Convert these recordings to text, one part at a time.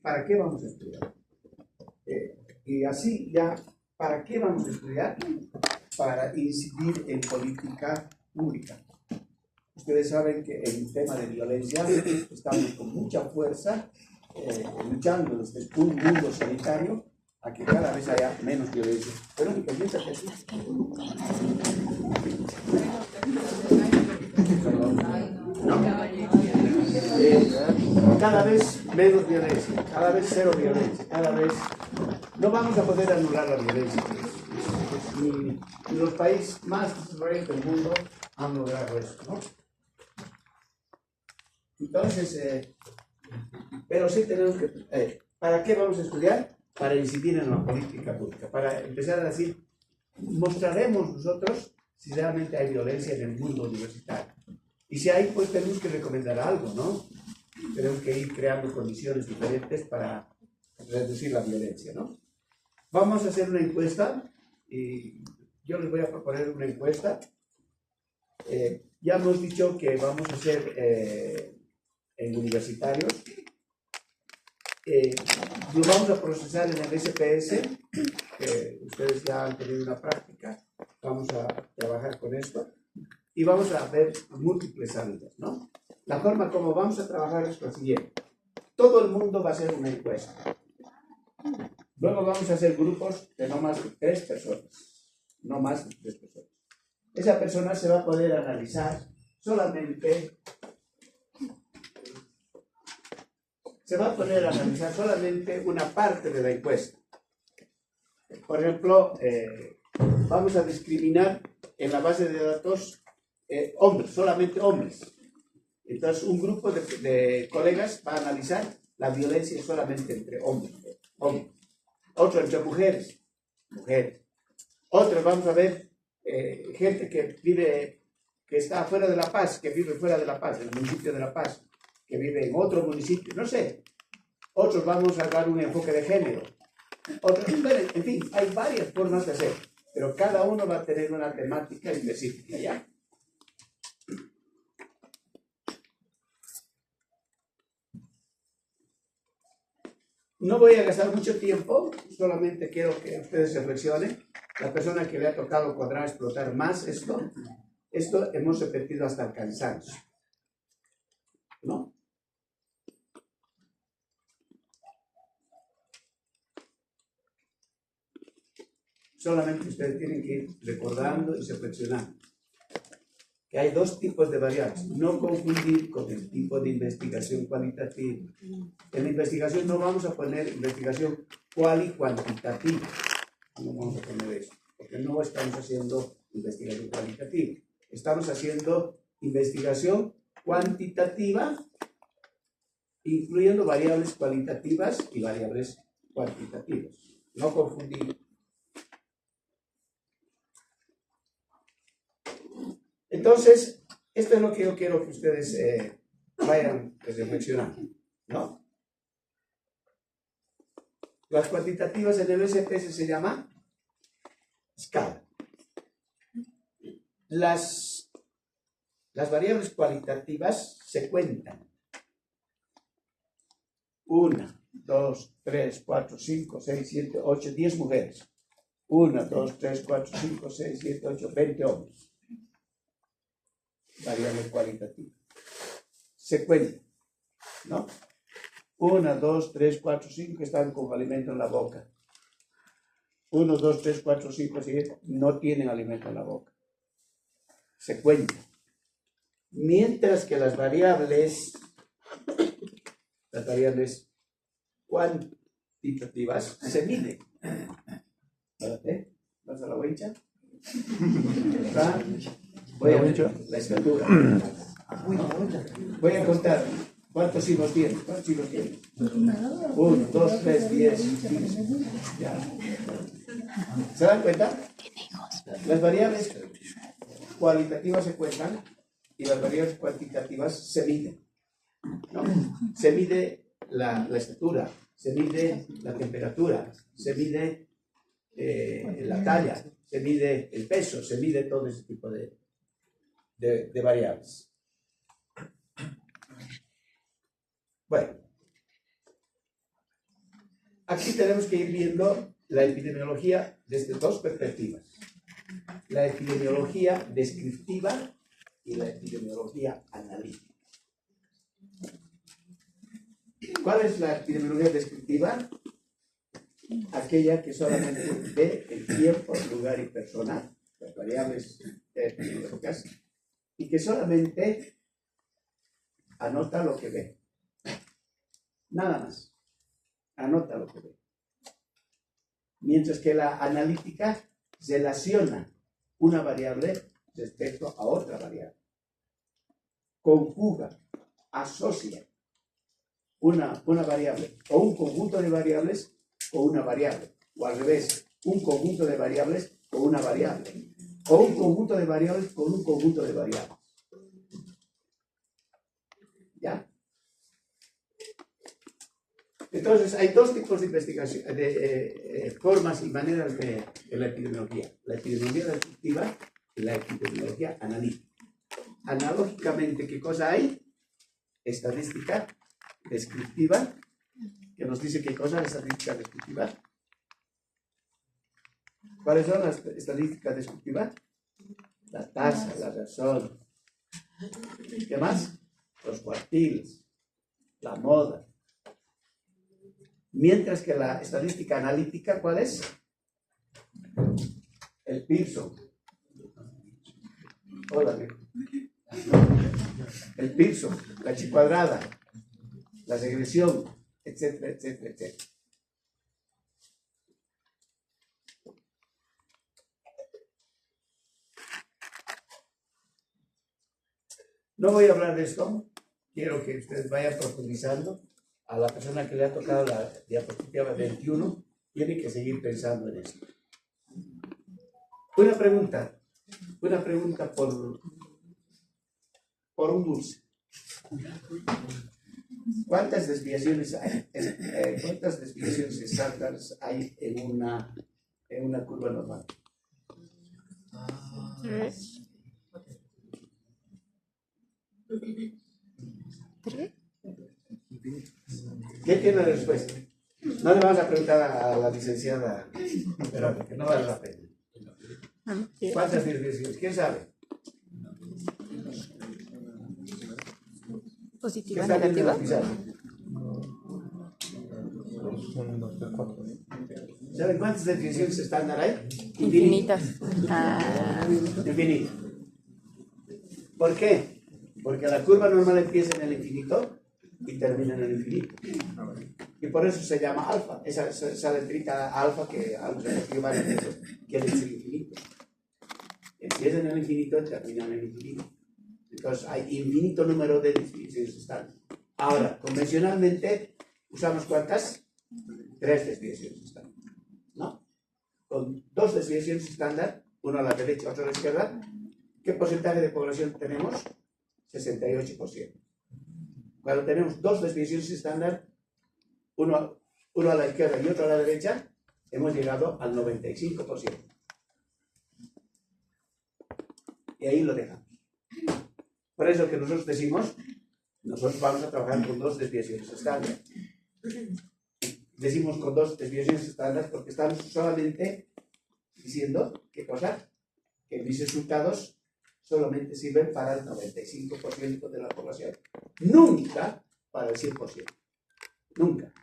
¿para qué vamos a estudiar? Y así ya, ¿para qué vamos a estudiar? Para incidir en política pública. Ustedes saben que en el tema de violencia estamos con mucha fuerza luchando desde un mundo sanitario a que cada vez haya menos violencia. Pero siéntate aquí. Cada vez menos violencia, cada vez cero violencia, cada vez no vamos a poder anular la violencia. Ni los países más desarrollados del mundo han logrado eso, ¿no? Entonces, pero sí tenemos que, ¿para qué vamos a estudiar? Para incidir en la política pública, para empezar a decir, mostraremos nosotros si realmente hay violencia en el mundo universitario. Y si hay, pues tenemos que recomendar algo, ¿no? Tenemos que ir creando condiciones diferentes para reducir la violencia, ¿no? Vamos a hacer una encuesta y yo les voy a proponer una encuesta. Ya hemos dicho que vamos a hacer en universitarios. Lo vamos a procesar en el SPS, que ustedes ya han tenido una práctica. Vamos a trabajar con esto y vamos a ver múltiples salidas, ¿no? La forma como vamos a trabajar es la siguiente. Todo el mundo va a hacer una encuesta. Luego vamos a hacer grupos de no más de 3 personas. No más de 3 personas. Esa persona se va a poder analizar solamente. Se va a poder analizar solamente una parte de la encuesta. Por ejemplo, vamos a discriminar en la base de datos hombres, solamente hombres. Entonces, un grupo de colegas va a analizar la violencia solamente entre hombres. Otro entre mujeres. Otros vamos a ver gente que está fuera de La Paz, que vive fuera de La Paz, en el municipio de La Paz, que vive en otro municipio, no sé. Otros vamos a dar un enfoque de género. Otros, en fin, hay varias formas de hacer, pero cada uno va a tener una temática específica, ¿ya? No voy a gastar mucho tiempo, solamente quiero que ustedes reflexionen. La persona que le ha tocado podrá explotar más esto hemos repetido hasta el cansancio, ¿no? Solamente ustedes tienen que ir recordando y reflexionando que hay 2 tipos de variables. No confundir con el tipo de investigación cualitativa. En la investigación no vamos a poner investigación cuantitativa. No vamos a poner eso, porque no estamos haciendo investigación cualitativa. Estamos haciendo investigación cuantitativa, incluyendo variables cualitativas y variables cuantitativas. No confundir. Entonces, esto es lo que yo quiero que ustedes vayan reflexionando, ¿no? Las cuantitativas en el SPS se llama escala. Las variables cualitativas se cuentan. 1, 2, 3, 4, 5, 6, 7, 8, 10 mujeres. 1, 2, 3, 4, 5, 6, 7, 8, 20 hombres. Variable cualitativa. Se cuenta, ¿no? 1, 2, 3, 4, 5 están con alimento en la boca. 1, 2, 3, 4, 5, 6 no tienen alimento en la boca. Se cuenta. Mientras que las variables cuantitativas se miden. ¿Vas a la huencha? Voy a la estatura. Voy a contar. ¿Cuántos hijos tienes? 1, 2, 3, 10, 15. Ya. ¿Se dan cuenta? Las variables cualitativas se cuentan y las variables cuantitativas se miden, ¿no? Se mide la estatura, se mide la temperatura, se mide la talla, se mide el peso, se mide todo ese tipo de variables. Bueno, aquí tenemos que ir viendo la epidemiología desde dos perspectivas. La epidemiología descriptiva y la epidemiología analítica. ¿Cuál es la epidemiología descriptiva? Aquella que solamente ve el tiempo, lugar y persona, las variables epidemiológicas, y que solamente anota lo que ve. Nada más. Anota lo que ve. Mientras que la analítica relaciona una variable respecto a otra variable. Conjuga, asocia una variable o un conjunto de variables con una variable. O al revés, un conjunto de variables con una variable. O un conjunto de variables con un conjunto de variables. ¿Ya? Entonces, hay dos tipos de investigación, de formas y maneras de la epidemiología. La epidemiología descriptiva y la epidemiología analítica. Analógicamente, ¿qué cosa hay? Estadística descriptiva, que nos dice qué cosa es estadística descriptiva. ¿Cuáles son las estadísticas descriptivas? La tasa, la razón. ¿Qué más? Los cuartiles, la moda. Mientras que la estadística analítica, ¿cuál es? El Pearson. Hola, amigo. El Pearson, la chi cuadrada, la regresión, etcétera, etcétera, etcétera. No voy a hablar de esto. Quiero que ustedes vayan profundizando. A la persona que le ha tocado la diapositiva 21, tiene que seguir pensando en esto. Una pregunta por un dulce. ¿Cuántas desviaciones hay? ¿Cuántas desviaciones estándares hay en una curva normal? ¿Tres? ¿Quién tiene la respuesta? No le vamos a preguntar a la licenciada, pero que no vale la pena. ¿Cuántas desviaciones? ¿Quién sabe? ¿Qué ¿Positiva, está viendo en la negativa? pizarra? ¿Saben cuántas desviaciones estándar hay? Infinitas. Ah, Infinito. ¿Por qué? Porque la curva normal empieza en el infinito y termina en el infinito. Y por eso se llama alfa. Esa letrita alfa que han repetido varias veces quiere decir infinito. Empieza en el infinito y termina en el infinito. Entonces hay infinito número de desviaciones estándar. Ahora, convencionalmente usamos ¿cuántas? 3 desviaciones estándar. ¿No? Con 2 desviaciones estándar, una a la derecha y otra a la izquierda, ¿qué porcentaje de población tenemos? 68%. Cuando tenemos 2 desviaciones estándar, uno a la izquierda y otro a la derecha, hemos llegado al 95%. Y ahí lo dejamos. Por eso que nosotros decimos, nosotros vamos a trabajar con 2 desviaciones estándar. Decimos con 2 desviaciones estándar porque estamos solamente diciendo, ¿qué cosa? Que mis resultados solamente sirven para el 95% de la población. Nunca para el 100%. Nunca.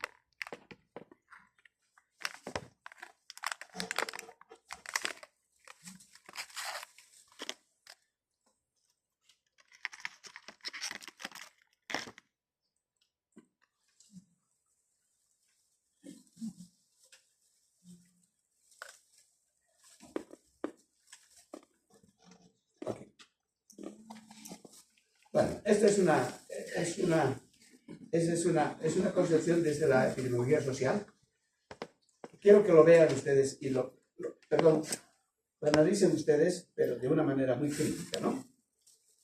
Bueno, esta es una concepción desde la epidemiología social. Quiero que lo vean ustedes y lo analicen ustedes, pero de una manera muy crítica, ¿no?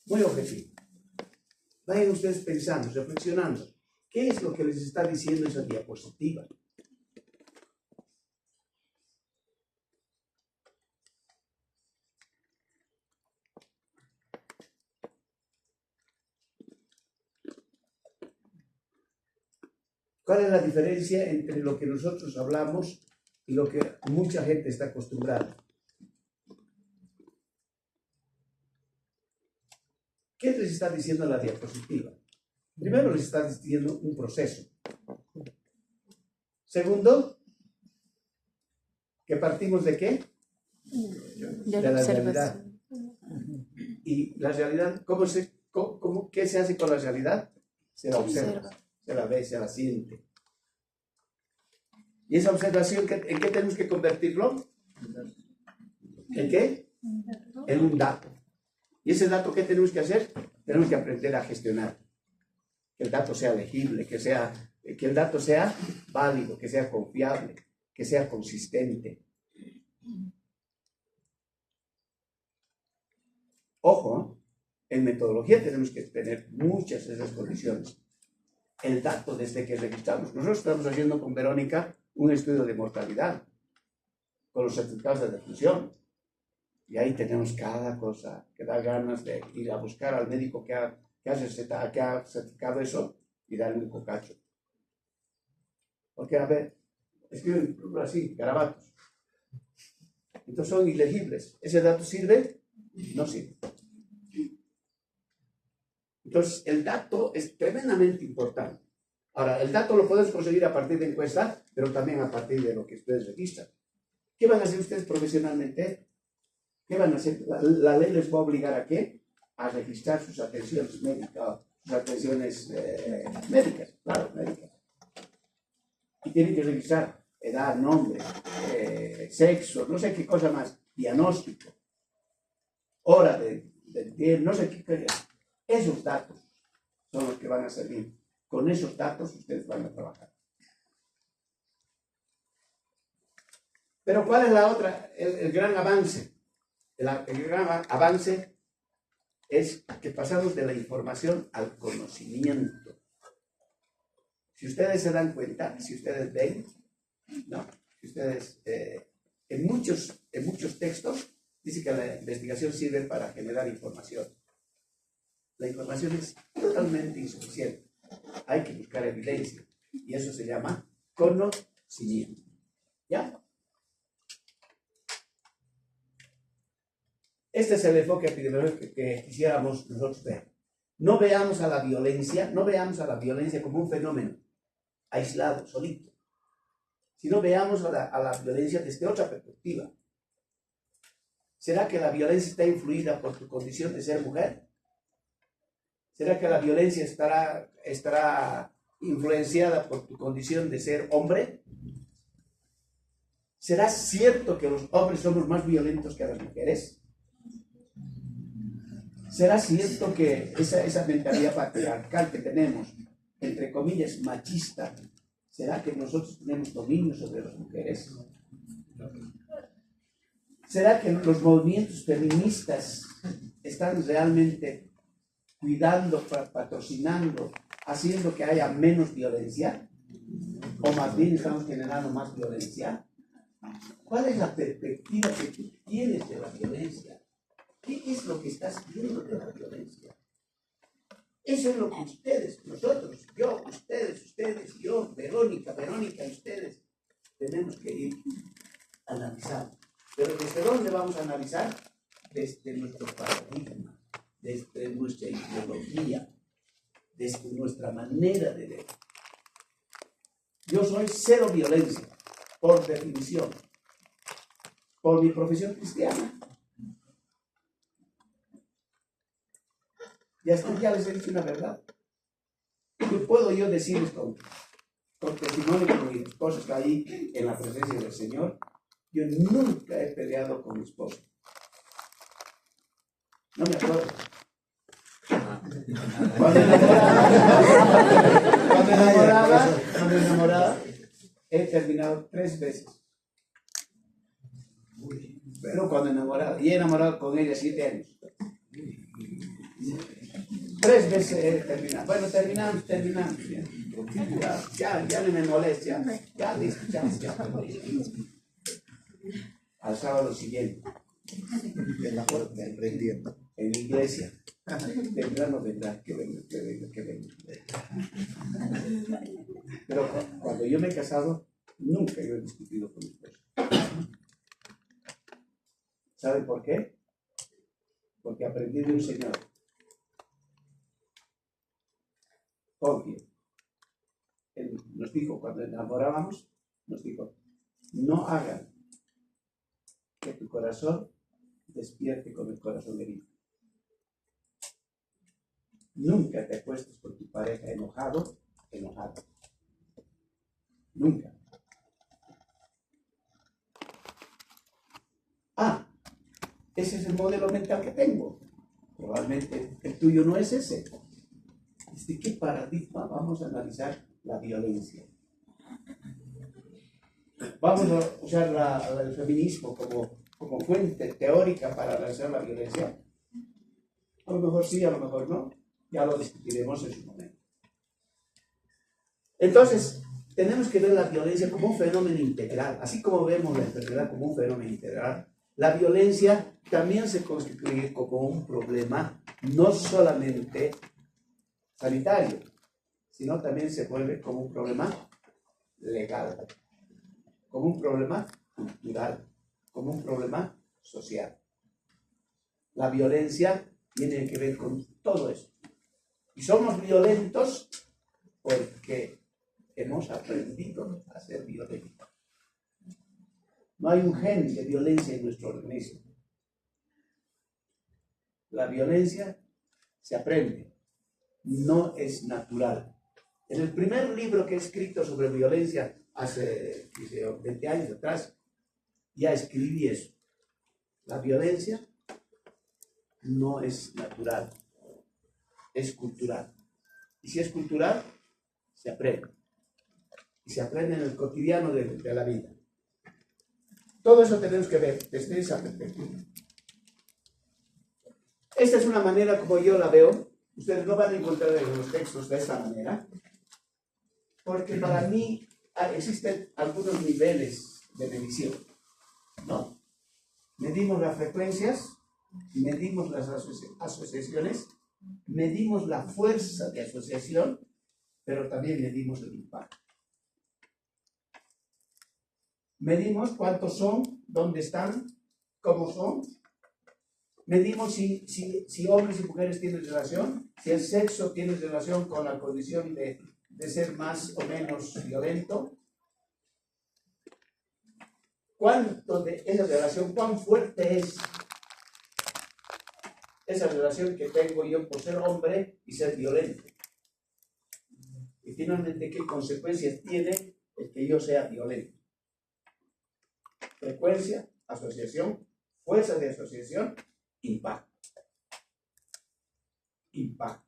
Muy objetiva. Vayan ustedes pensando, reflexionando. ¿Qué es lo que les está diciendo esa diapositiva? ¿Cuál es la diferencia entre lo que nosotros hablamos y lo que mucha gente está acostumbrada? ¿Qué les está diciendo la diapositiva? Primero les está diciendo un proceso. Segundo, que partimos de qué? De De la la realidad. observación. Y la realidad, ¿qué se hace con la realidad? Se la observa, se la ve, se la siente. ¿Y esa observación en qué tenemos que convertirlo? ¿En qué? En un dato. ¿Y ese dato qué tenemos que hacer? Tenemos que aprender a gestionar. Que el dato sea legible, que el dato sea válido, que sea confiable, que sea consistente. Ojo, en metodología tenemos que tener muchas de esas condiciones. El dato desde que registramos. Nosotros estamos haciendo con Verónica un estudio de mortalidad con los certificados de defunción. Y ahí tenemos cada cosa que da ganas de ir a buscar al médico que ha certificado eso y darle un cocacho. Porque, a ver, escriben así, garabatos. Entonces son ilegibles. ¿Ese dato sirve? No sirve. Entonces, el dato es tremendamente importante. Ahora, el dato lo podemos conseguir a partir de encuestas, pero también a partir de lo que ustedes registran. ¿Qué van a hacer ustedes profesionalmente? ¿Qué van a hacer? La ley les va a obligar a ¿qué? A registrar sus atenciones médicas, sus atenciones médicas, claro, médicas. Y tienen que registrar edad, nombre, sexo, no sé qué cosa más, diagnóstico, hora de no sé qué. Esos datos son los que van a servir. Con esos datos ustedes van a trabajar. Pero ¿cuál es la otra? El gran avance. El gran avance es que pasamos de la información al conocimiento. Si ustedes se dan cuenta, si ustedes ven, no, si ustedes, en muchos textos dice que la investigación sirve para generar información. La información es totalmente insuficiente. Hay que buscar evidencia. Y eso se llama conocimiento. ¿Ya? Este es el enfoque epidemiológico que quisiéramos nosotros ver. No veamos a la violencia como un fenómeno aislado, solito, sino veamos a la violencia desde otra perspectiva. ¿Será que la violencia está influida por tu condición de ser mujer? ¿Será que la violencia estará influenciada por tu condición de ser hombre? ¿Será cierto que los hombres somos más violentos que las mujeres? ¿Será cierto que esa mentalidad patriarcal que tenemos, entre comillas, machista, será que nosotros tenemos dominio sobre las mujeres? ¿Será que los movimientos feministas están realmente cuidando, patrocinando, haciendo que haya menos violencia? ¿O más bien estamos generando más violencia? ¿Cuál es la perspectiva que tú tienes de la violencia? ¿Qué es lo que estás viendo de la violencia? Eso es lo que ustedes, nosotros, yo, ustedes, yo, Verónica, ustedes, tenemos que ir analizando. Pero ¿desde dónde vamos a analizar? Desde nuestro paradigma, desde nuestra ideología, desde nuestra manera de ver. Yo soy cero violencia, por definición, por mi profesión cristiana. Ya les he dicho una verdad. Puedo yo decirles con testimonio, con mis esposas que ahí en la presencia del Señor, yo nunca he peleado con mi esposa. No me acuerdo. Cuando enamorada, he terminado 3 veces. Pero cuando enamorada, y he enamorado con ella 7 años. 3 veces he terminado. Bueno, terminamos. Ya no me molesta. Ya, listo, ya. Al sábado siguiente. En la puerta, emprendiendo. en la iglesia. Vendrá, no vendrá, que venga, que venga, que venga. Pero cuando yo me he casado, nunca yo he discutido con mi esposa. ¿Sabe por qué? Porque aprendí de un señor. Obvio. Él nos dijo, cuando enamorábamos, nos dijo, no hagan que tu corazón despierte con el corazón herido. Nunca te acuestes con tu pareja enojado. Nunca. Ese es el modelo mental que tengo. Probablemente el tuyo no es ese. ¿Desde qué paradigma vamos a analizar la violencia? ¿Vamos a usar el feminismo como fuente teórica para analizar la violencia? A lo mejor sí, a lo mejor no. Ya lo discutiremos en su momento. Entonces, tenemos que ver la violencia como un fenómeno integral. Así como vemos la enfermedad como un fenómeno integral, la violencia también se constituye como un problema no solamente sanitario, sino también se vuelve como un problema legal, como un problema cultural, como un problema social. La violencia tiene que ver con todo eso. Y somos violentos porque hemos aprendido a ser violentos. No hay un gen de violencia en nuestro organismo. La violencia se aprende, no es natural. En el primer libro que he escrito sobre violencia, hace 20 años atrás, ya escribí eso. La violencia no es natural, es cultural. Y si es cultural, se aprende. Y se aprende en el cotidiano de la vida. Todo eso tenemos que ver desde esa perspectiva. Esta es una manera como yo la veo. Ustedes no van a encontrar en los textos de esta manera, porque para mí existen algunos niveles de medición, ¿no? Medimos las frecuencias, medimos las asociaciones, medimos la fuerza de asociación, pero también medimos el impacto. Medimos cuántos son, dónde están, cómo son. Medimos si hombres y mujeres tienen relación, si el sexo tiene relación con la condición de ser más o menos violento. ¿Cuánto de esa relación, cuán fuerte es esa relación que tengo yo por ser hombre y ser violento? Y finalmente, ¿qué consecuencias tiene el que yo sea violento? Frecuencia, asociación, fuerza de asociación, impacto. Impacto.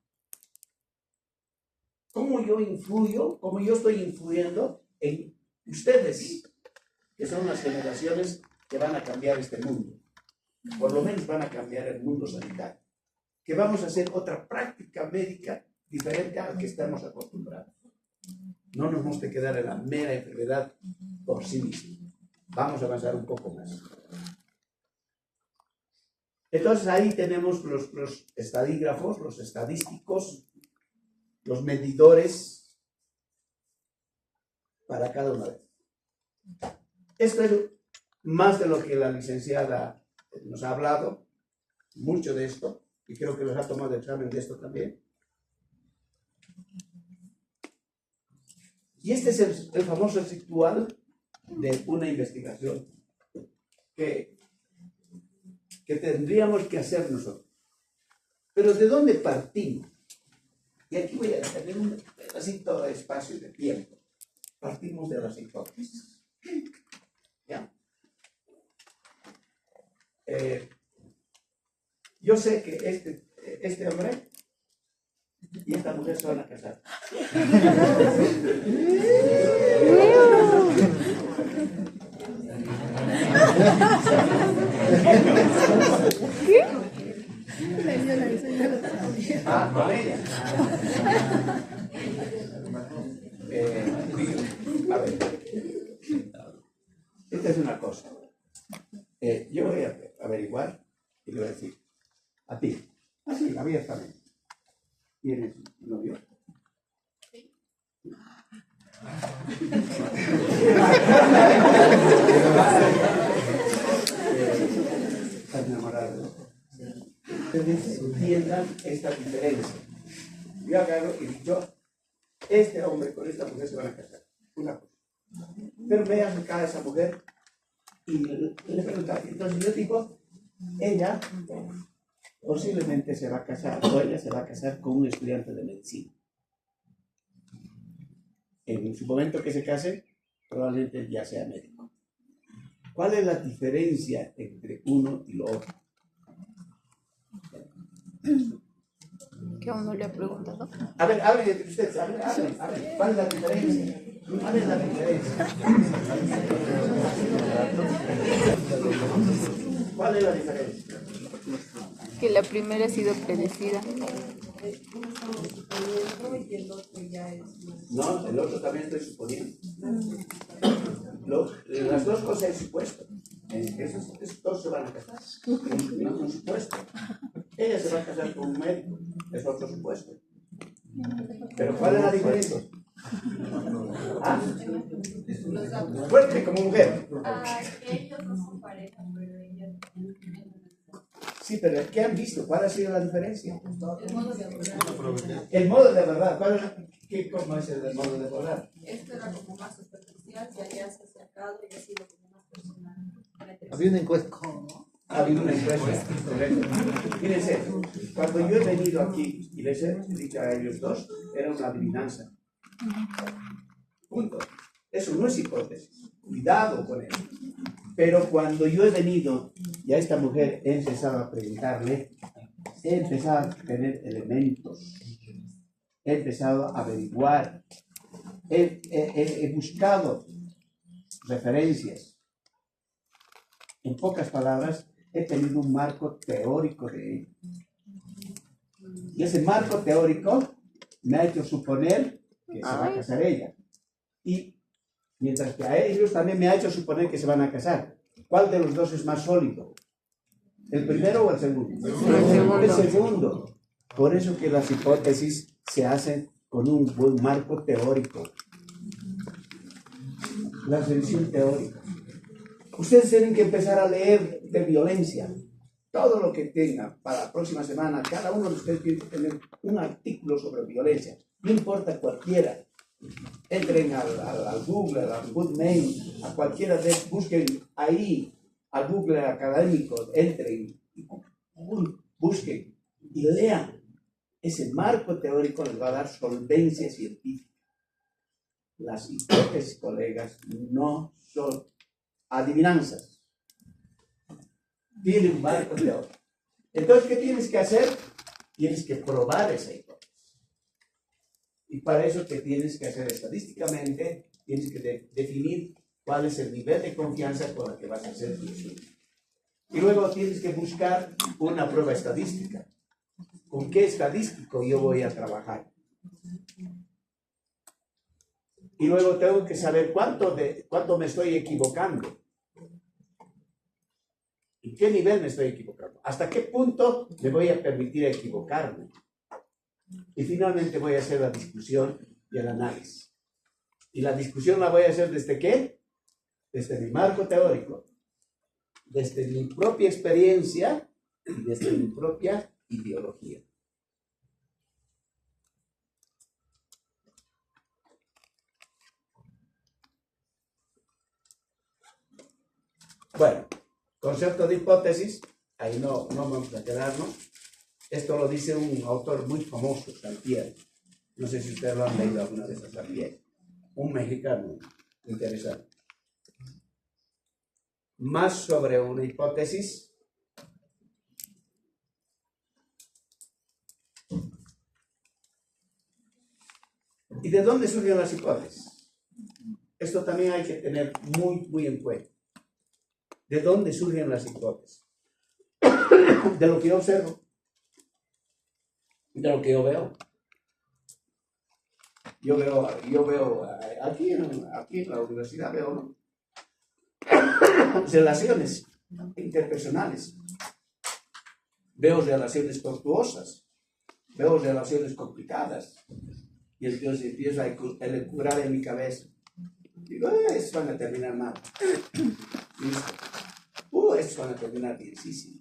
¿Cómo yo influyo? ¿Cómo yo estoy influyendo en ustedes, que son las generaciones que van a cambiar este mundo? Por lo menos van a cambiar el mundo sanitario. Que vamos a hacer otra práctica médica diferente a la que estamos acostumbrados. No nos vamos a quedar en la mera enfermedad por sí misma. Vamos a avanzar un poco más. Entonces ahí tenemos los estadígrafos, los estadísticos, los medidores para cada una de ellas. Esto es más de lo que la licenciada nos ha hablado, mucho de esto, y creo que nos ha tomado el examen de esto también. Y este es el famoso ritual de una investigación que tendríamos que hacer nosotros. Pero ¿de dónde partimos? Y aquí voy a tener un pedacito de espacio y de tiempo. Partimos de las hipótesis. ¿Ya? Yo sé que este hombre y esta mujer se van a casar. ¿Qué? Con ella. A ver, esta es una cosa. Yo voy a averiguar y le voy a decir, A ti. Así, abiertamente. ¿Tienes novio? Estás enamorado. Ustedes entiendan esta diferencia. Yo agarro y digo, este hombre con esta mujer se van a casar. Una cosa. Pero me he acercado a esa mujer y le preguntaba. Entonces yo digo, ella posiblemente se va a casar, o ella se va a casar con un estudiante de medicina. En su momento que se case, probablemente ya sea médico. ¿Cuál es la diferencia entre uno y lo otro? Que aún no le ha preguntado. A ver, hable ustedes, hable. ¿Cuál es la diferencia? ¿Cuál es la diferencia? ¿Cuál es la diferencia? Que la primera ha sido predecida. No, el otro también estoy suponiendo. Las dos cosas es supuesto. Esos dos se van a casar. No es un supuesto. Ella se va a casar con un médico. Es otro supuesto. Pero ¿cuál es la diferencia? ¿Ah? Fuerte como mujer. Ellos no son pareja, pero ella. Sí, pero ¿qué han visto? ¿Cuál ha sido la diferencia? El modo de abordar. El modo de abordar. ¿Cómo es el modo de abordar? Esto era como más superficial, y allá se ha acercado y ha sido como más personal. Había una encuesta. Ha habido una encuesta, correcto. Fíjense, cuando yo he venido aquí y les he dicho a ellos dos, era una adivinanza. Punto. Eso no es hipótesis. Cuidado con eso. Pero cuando yo he venido y a esta mujer he empezado a preguntarle, he empezado a tener elementos, he empezado a averiguar, he buscado referencias. En pocas palabras, he tenido un marco teórico de ello. Y ese marco teórico me ha hecho suponer que se va a casar ella. Y mientras que a ellos también me ha hecho suponer que se van a casar. ¿Cuál de los dos es más sólido? ¿El primero o el segundo? El segundo. Por eso que las hipótesis se hacen con un buen marco teórico. La revisión teórica. Ustedes tienen que empezar a leer de violencia. Todo lo que tengan para la próxima semana, cada uno de ustedes tiene que tener un artículo sobre violencia. No importa cualquiera. Entren al Google, al Goodmail, a cualquiera de ellos, busquen ahí, al Google académico, entren, busquen y lean. Ese marco teórico les va a dar solvencia científica. Las hipótesis, colegas, no son adivinanzas. Tiene un marco teórico. Entonces, ¿qué tienes que hacer? Tienes que probar esa hipótesis. Y para eso te tienes que hacer estadísticamente, tienes que definir cuál es el nivel de confianza con el que vas a hacer tu estudio. Y luego tienes que buscar una prueba estadística. ¿Con qué estadístico yo voy a trabajar? Y luego tengo que saber cuánto me estoy equivocando. ¿En qué nivel me estoy equivocando? ¿Hasta qué punto me voy a permitir equivocarme? Y finalmente voy a hacer la discusión y el análisis. Y la discusión la voy a hacer ¿desde qué? Desde mi marco teórico, desde mi propia experiencia y desde mi propia ideología. Bueno, concepto de hipótesis, ahí no vamos a quedarnos. Esto lo dice un autor muy famoso, Sampieri. No sé si ustedes lo han leído alguna vez a Sampieri. Un mexicano interesante. Más sobre una hipótesis. ¿Y de dónde surgen las hipótesis? Esto también hay que tener muy en cuenta. ¿De dónde surgen las hipótesis? De lo que yo observo. De lo que yo veo. Yo veo aquí en la universidad veo relaciones interpersonales. veo relaciones tortuosas, veo relaciones complicadas, y entonces empiezo a elucubrar en mi cabeza. Digo, estos van a terminar mal. Estos van a terminar bienísimo.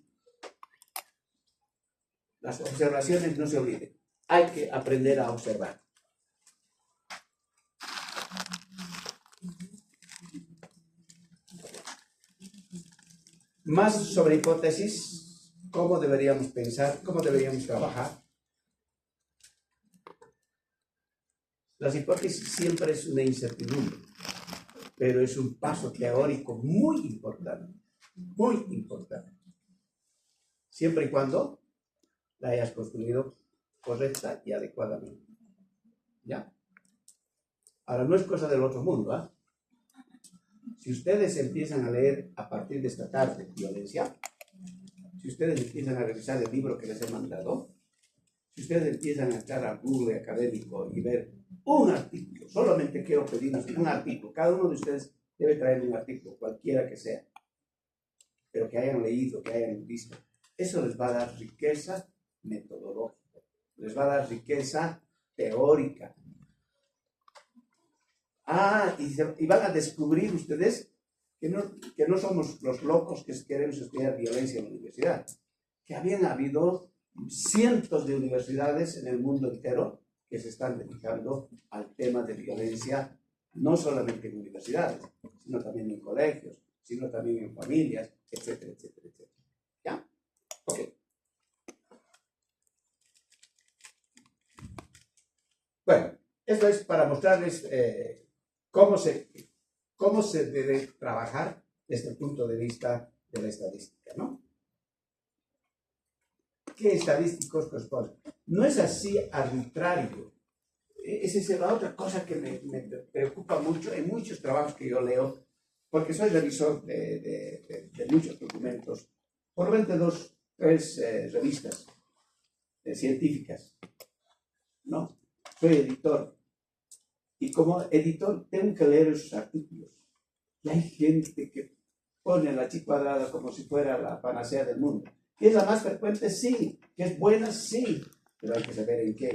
Las observaciones no se olviden. Hay que aprender a observar. Más sobre hipótesis, cómo deberíamos pensar, cómo deberíamos trabajar. Las hipótesis siempre es una incertidumbre, pero es un paso teórico muy importante, siempre y cuando la hayas construido correcta y adecuadamente. ¿Ya? Ahora, no es cosa del otro mundo, ¿eh? Si ustedes empiezan a leer a partir de esta tarde violencia, si ustedes empiezan a revisar el libro que les he mandado, si ustedes empiezan a entrar al Google académico y ver un artículo, solamente quiero pedirles un artículo, cada uno de ustedes debe traer un artículo, cualquiera que sea, pero que hayan leído, que hayan visto. Eso les va a dar riqueza metodológica, les va a dar riqueza teórica. Y van a descubrir ustedes que no somos los locos que queremos estudiar violencia en la universidad, que habían habido cientos de universidades en el mundo entero que se están dedicando al tema de violencia, no solamente en universidades, sino también en colegios, sino también en familias, etcétera, etcétera, etcétera. ¿Ya? Ok. Bueno, esto es para mostrarles cómo se debe trabajar desde el punto de vista de la estadística, ¿no? ¿Qué estadísticos corresponden? No es así arbitrario. Esa es la otra cosa que me preocupa mucho en muchos trabajos que yo leo, porque soy revisor de muchos documentos, por lo menos tres revistas científicas, ¿no? Soy editor, y como editor tengo que leer esos artículos. Y hay gente que pone la chi cuadrada como si fuera la panacea del mundo. ¿Que es la más frecuente? Sí. ¿Que es buena? Sí. Pero hay que saber en qué.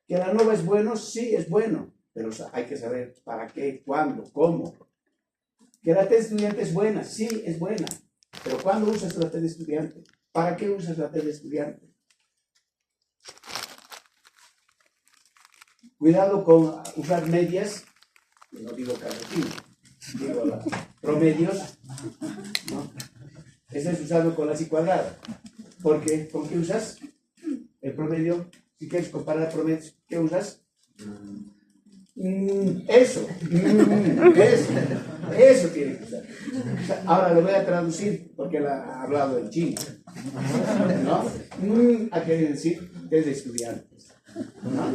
¿Que la nueva es bueno? Sí, es bueno. Pero hay que saber para qué, cuándo, cómo. ¿Que la test de estudiante es buena? Sí, es buena. Pero ¿cuándo usas la test de estudiante? ¿Para qué usas la test de estudiante? Cuidado con usar medias, no digo calcetines, digo promedios, ¿no? Ese es usado con la chi cuadrada. Porque, ¿con qué usas? El promedio, si quieres comparar promedios, ¿qué usas? Eso tiene que usar. Ahora le voy a traducir porque él ha hablado en chino, ¿no? Ha querido decir desde estudiantes, ¿no?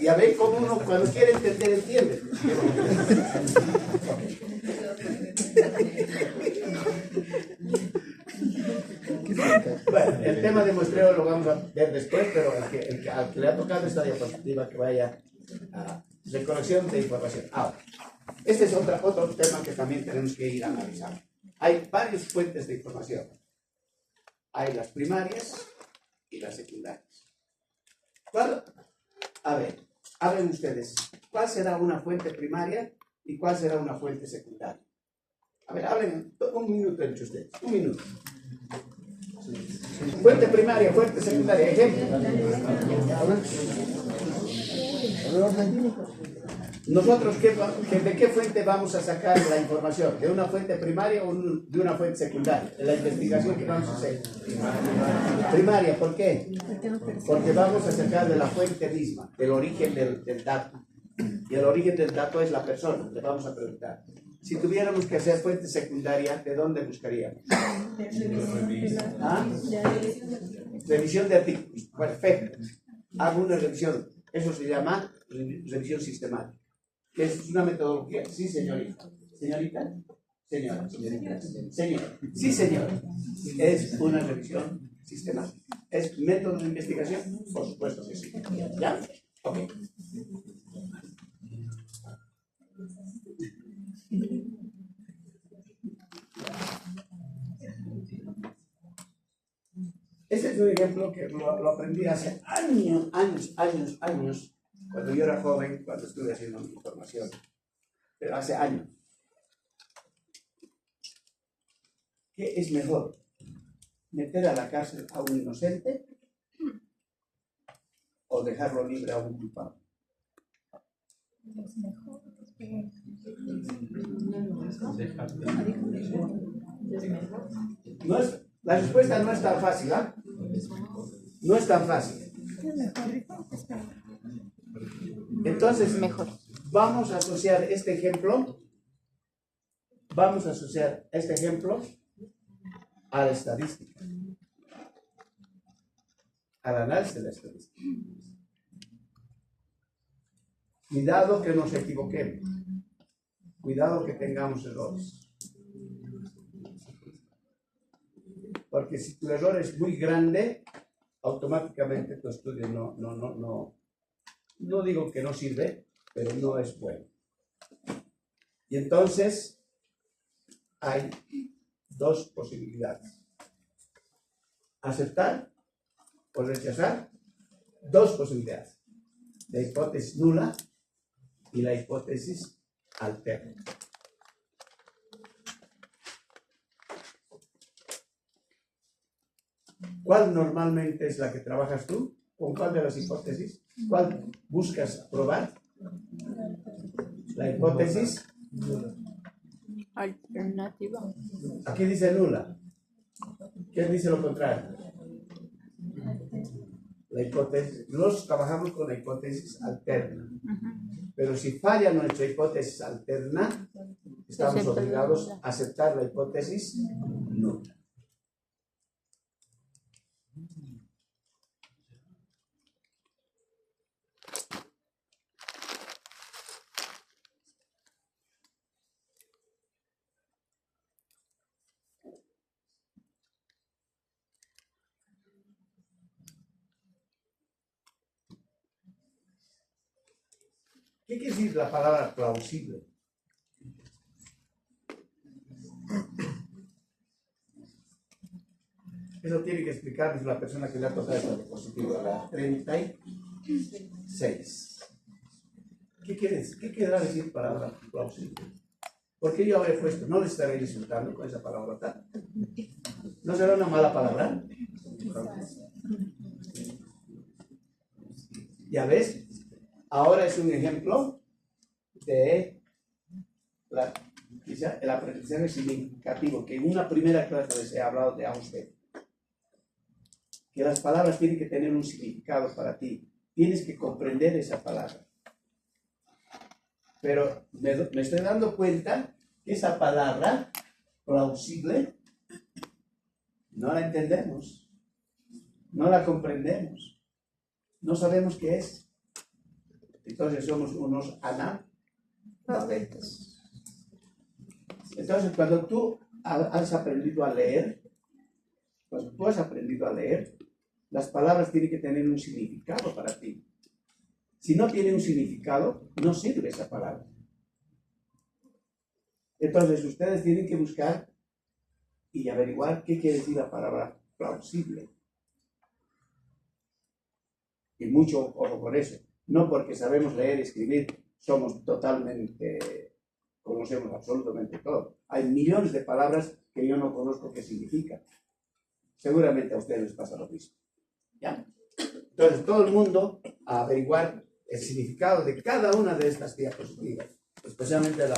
Ya ven cómo uno cuando quiere entender entiende. Bueno, el tema de muestreo lo vamos a ver después, pero al que le ha tocado esta diapositiva que vaya a recolección de información. Ahora, este es otro tema que también tenemos que ir a analizar. Hay varias fuentes de información. Hay las primarias y las secundarias. A ver, hablen ustedes, ¿cuál será una fuente primaria y cuál será una fuente secundaria? A ver, hablen un minuto entre ustedes, un minuto. Fuente primaria, fuente secundaria, ejemplo. Nosotros, ¿de qué fuente vamos a sacar la información? ¿De una fuente primaria o de una fuente secundaria? De la investigación que vamos a hacer. Primaria, ¿por qué? Porque vamos a sacar de la fuente misma, del origen del dato. Y el origen del dato es la persona, le vamos a preguntar. Si tuviéramos que hacer fuente secundaria, ¿de dónde buscaríamos? ¿Ah? Revisión de artículos. Perfecto. Hago una revisión. Eso se llama revisión sistemática. Que es una metodología. Sí, señorita. ¿Señorita? Señora. Señorita. Señor. Sí, señor. Es una revisión sistemática. ¿Es método de investigación? Por supuesto que sí. ¿Ya? Ok. es un ejemplo que lo aprendí hace años, cuando yo era joven, cuando estuve haciendo mi formación, pero hace años. ¿Qué es mejor? ¿Meter a la cárcel a un inocente o dejarlo libre a un culpable? La respuesta no es tan fácil, ¿ah? No es tan fácil. Entonces, vamos a asociar este ejemplo a la estadística, al análisis de la estadística. Cuidado que nos equivoquemos, cuidado que tengamos errores. Porque si tu error es muy grande, automáticamente tu estudio no digo que no sirve, pero no es bueno. Y entonces hay dos posibilidades: aceptar o rechazar. Dos posibilidades: la hipótesis nula y la hipótesis alterna. ¿Cuál normalmente es la que trabajas tú? ¿Con cuál de las hipótesis? ¿Cuál buscas probar? La hipótesis alternativa. Aquí dice nula. ¿Quién dice lo contrario? La hipótesis. Nosotros trabajamos con la hipótesis alterna. Pero si falla nuestra hipótesis alterna, estamos obligados a aceptar la hipótesis nula. ¿Qué quiere decir la palabra plausible? Eso tiene que explicarnos la persona que le ha tocado esta diapositiva, la 36. ¿Qué querrá decir palabra plausible? ¿Por qué yo habré puesto? No le estaré insultando con esa palabra. ¿No será una mala palabra? ¿Ya ves? Ahora es un ejemplo de el aprendizaje significativo, que en una primera clase les he hablado de Austin. Que las palabras tienen que tener un significado para ti. Tienes que comprender esa palabra. Pero me estoy dando cuenta que esa palabra plausible no la entendemos, no la comprendemos, no sabemos qué es. Entonces somos unos analfabetos. Entonces, cuando tú has aprendido a leer, las palabras tienen que tener un significado para ti. Si no tiene un significado, no sirve esa palabra. Entonces, ustedes tienen que buscar y averiguar qué quiere decir la palabra plausible. Y mucho ojo con eso. No porque sabemos leer y escribir, conocemos absolutamente todo. Hay millones de palabras que yo no conozco qué significan. Seguramente a ustedes les pasa lo mismo. ¿Ya? Entonces, todo el mundo a averiguar el significado de cada una de estas diapositivas, especialmente la